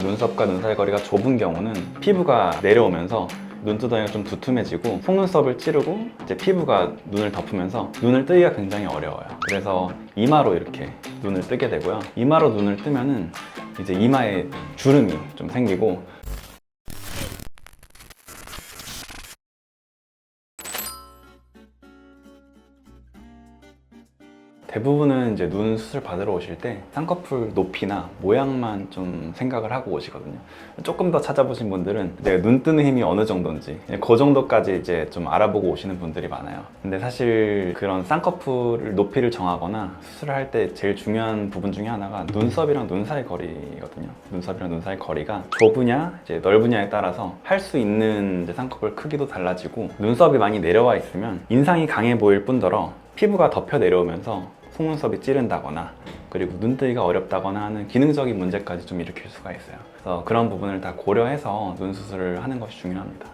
눈썹과 눈 사이 거리가 좁은 경우는 피부가 내려오면서 눈두덩이가 좀 두툼해지고 속눈썹을 찌르고 이제 피부가 눈을 덮으면서 눈을 뜨기가 굉장히 어려워요. 그래서 이마로 이렇게 눈을 뜨게 되고요. 이마로 눈을 뜨면은 이제 이마에 주름이 좀 생기고 대부분은 이제 눈 수술 받으러 오실 때 쌍꺼풀 높이나 모양만 좀 생각을 하고 오시거든요. 조금 더 찾아보신 분들은 내가 눈 뜨는 힘이 어느 정도인지 그 정도까지 이제 좀 알아보고 오시는 분들이 많아요. 근데 사실 그런 쌍꺼풀 높이를 정하거나 수술을 할 때 제일 중요한 부분 중에 하나가 눈썹이랑 눈 사이 거리거든요. 눈썹이랑 눈 사이 거리가 좁으냐 이제 넓으냐에 따라서 할 수 있는 이제 쌍꺼풀 크기도 달라지고, 눈썹이 많이 내려와 있으면 인상이 강해 보일 뿐더러 피부가 덮여 내려오면서 속눈썹이 찌른다거나 그리고 눈뜨기가 어렵다거나 하는 기능적인 문제까지 좀 일으킬 수가 있어요. 그래서 그런 부분을 다 고려해서 눈 수술을 하는 것이 중요합니다.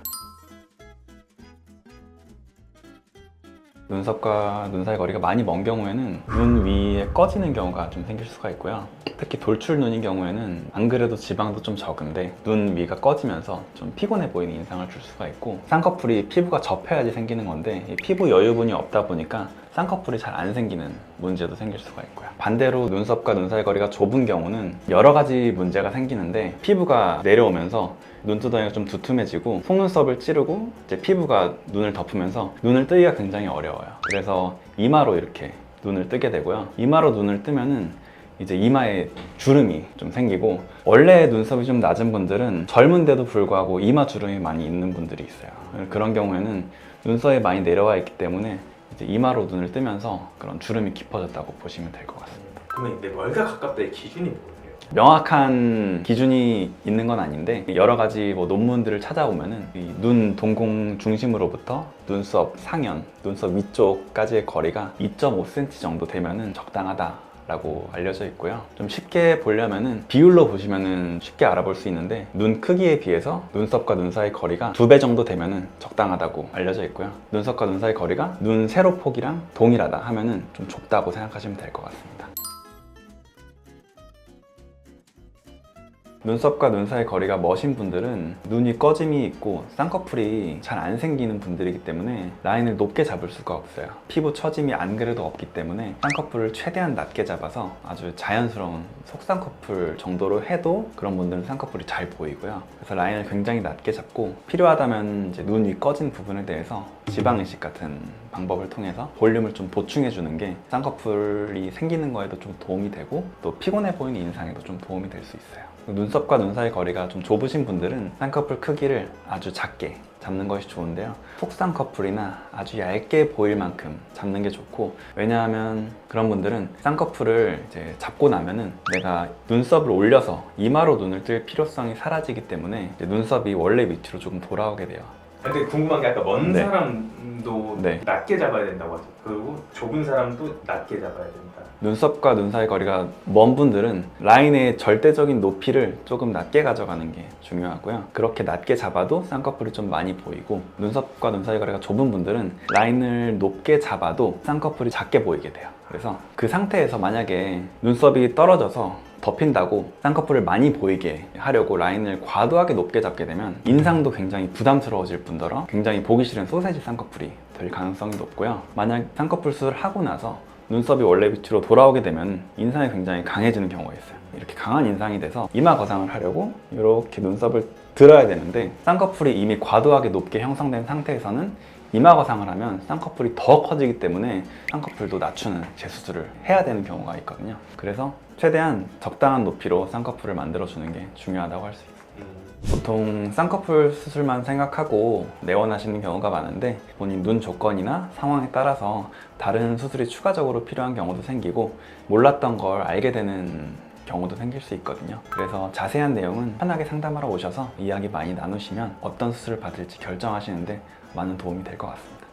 눈썹과 눈 사이 거리가 많이 먼 경우에는 눈 위에 꺼지는 경우가 좀 생길 수가 있고요. 특히 돌출 눈인 경우에는 안 그래도 지방도 좀 적은데 눈 위가 꺼지면서 좀 피곤해 보이는 인상을 줄 수가 있고, 쌍꺼풀이 피부가 접혀야지 생기는 건데 이 피부 여유분이 없다 보니까 쌍꺼풀이 잘 안 생기는 문제도 생길 수가 있고요. 반대로 눈썹과 눈 사이 거리가 좁은 경우는 여러 가지 문제가 생기는데, 피부가 내려오면서 눈두덩이가 좀 두툼해지고 속눈썹을 찌르고 이제 피부가 눈을 덮으면서 눈을 뜨기가 굉장히 어려워요. 그래서 이마로 이렇게 눈을 뜨게 되고요. 이마로 눈을 뜨면은 이제 이마에 주름이 좀 생기고, 원래 눈썹이 좀 낮은 분들은 젊은데도 불구하고 이마 주름이 많이 있는 분들이 있어요. 그런 경우에는 눈썹이 많이 내려와 있기 때문에 이제 이마로 눈을 뜨면서 그런 주름이 깊어졌다고 보시면 될 것 같습니다. 그러면 이제 멀가 가깝다의 기준이 뭐예요? 명확한 기준이 있는 건 아닌데, 여러 가지 논문들을 찾아보면은 이 눈 동공 중심으로부터 눈썹 상연, 눈썹 위쪽까지의 거리가 2.5cm 정도 되면은 적당하다 라고 알려져 있고요. 좀 쉽게 보려면은 비율로 보시면은 쉽게 알아볼 수 있는데, 눈 크기에 비해서 눈썹과 눈 사이 거리가 2배 정도 되면은 적당하다고 알려져 있고요. 눈썹과 눈 사이 거리가 눈 세로폭이랑 동일하다 하면은 좀 좁다고 생각하시면 될 것 같습니다. 눈썹과 눈 사이 거리가 머신 분들은 눈이 꺼짐이 있고 쌍꺼풀이 잘 안 생기는 분들이기 때문에 라인을 높게 잡을 수가 없어요. 피부 처짐이 안 그래도 없기 때문에 쌍꺼풀을 최대한 낮게 잡아서 아주 자연스러운 속쌍꺼풀 정도로 해도 그런 분들은 쌍꺼풀이 잘 보이고요. 그래서 라인을 굉장히 낮게 잡고, 필요하다면 이제 눈 위 꺼진 부분에 대해서 지방 이식 같은 방법을 통해서 볼륨을 좀 보충해 주는 게 쌍꺼풀이 생기는 거에도 좀 도움이 되고, 또 피곤해 보이는 인상에도 좀 도움이 될 수 있어요. 눈썹과 눈 사이 거리가 좀 좁으신 분들은 쌍꺼풀 크기를 아주 작게 잡는 것이 좋은데요. 속쌍꺼풀이나 아주 얇게 보일 만큼 잡는 게 좋고, 왜냐하면 그런 분들은 쌍꺼풀을 이제 잡고 나면은 내가 눈썹을 올려서 이마로 눈을 뜰 필요성이 사라지기 때문에 이제 눈썹이 원래 위치로 조금 돌아오게 돼요. 근데 궁금한 게, 아까 먼 네. 사람도 네. 낮게 잡아야 된다고 하죠. 그리고 좁은 사람도 낮게 잡아야 된다. 눈썹과 눈 사이 거리가 먼 분들은 라인의 절대적인 높이를 조금 낮게 가져가는 게 중요하고요. 그렇게 낮게 잡아도 쌍꺼풀이 좀 많이 보이고, 눈썹과 눈 사이 거리가 좁은 분들은 라인을 높게 잡아도 쌍꺼풀이 작게 보이게 돼요. 그래서 그 상태에서 만약에 눈썹이 떨어져서 덮인다고 쌍꺼풀을 많이 보이게 하려고 라인을 과도하게 높게 잡게 되면 인상도 굉장히 부담스러워질 뿐더러 굉장히 보기 싫은 소세지 쌍꺼풀이 될 가능성이 높고요. 만약 쌍꺼풀 수술을 하고 나서 눈썹이 원래 위치로 돌아오게 되면 인상이 굉장히 강해지는 경우가 있어요. 이렇게 강한 인상이 돼서 이마 거상을 하려고 이렇게 눈썹을 들어야 되는데, 쌍꺼풀이 이미 과도하게 높게 형성된 상태에서는 이마 거상을 하면 쌍꺼풀이 더 커지기 때문에 쌍꺼풀도 낮추는 재수술을 해야 되는 경우가 있거든요. 그래서 최대한 적당한 높이로 쌍꺼풀을 만들어주는 게 중요하다고 할 수 있어요. 보통 쌍꺼풀 수술만 생각하고 내원하시는 경우가 많은데, 본인 눈 조건이나 상황에 따라서 다른 수술이 추가적으로 필요한 경우도 생기고, 몰랐던 걸 알게 되는 경우도 생길 수 있거든요. 그래서 자세한 내용은 편하게 상담하러 오셔서 이야기 많이 나누시면 어떤 수술을 받을지 결정하시는데 많은 도움이 될 것 같습니다.